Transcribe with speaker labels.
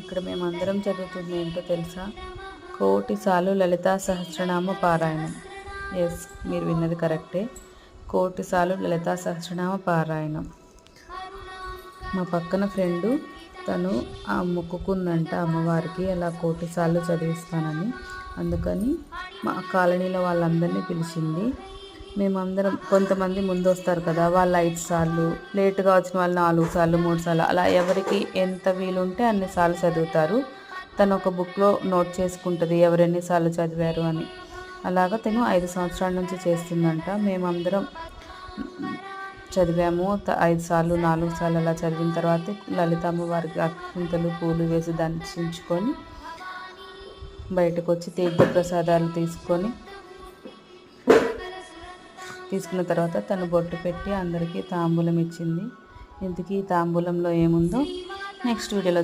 Speaker 1: ఇక్కడ మేమందరం చదువుతుంది ఏంటో తెలుసా? కోటిసార్లు లలితా సహస్రనామ పారాయణం. ఎస్, మీరు విన్నది కరెక్టే. కోటిసార్లు లలితా సహస్రనామ పారాయణం. మా పక్కన ఫ్రెండు తను మొక్కుకుందంట అమ్మవారికి అలా కోటిసార్లు చదివిస్తానని. అందుకని మా కాలనీలో వాళ్ళందరినీ పిలిచింది. మేమందరం కొంతమంది ముందు వస్తారు కదా, వాళ్ళు 5 సార్లు, లేటుగా వచ్చిన వాళ్ళు 4 సార్లు 3 సార్లు అలా ఎవరికి ఎంత వీలుంటే అన్నిసార్లు చదువుతారు. తను ఒక బుక్లో నోట్ చేసుకుంటుంది ఎవరెన్నిసార్లు చదివారు అని. అలాగా తను 5 సంవత్సరాల నుంచి చేస్తుందంట. మేమందరం చదివాము 5 సార్లు 4 సార్లు అలా చదివిన తర్వాత లలితమ్మ వారికి అక్షింతలు పూలు వేసి దర్శించుకొని బయటకు వచ్చి తీర్థ ప్రసాదాలు తీసుకున్న తర్వాత తను బొట్టు పెట్టి అందరికీ తాంబూలం ఇచ్చింది. ఇంతకీ తాంబూలంలో ఏముందో నెక్స్ట్ వీడియోలో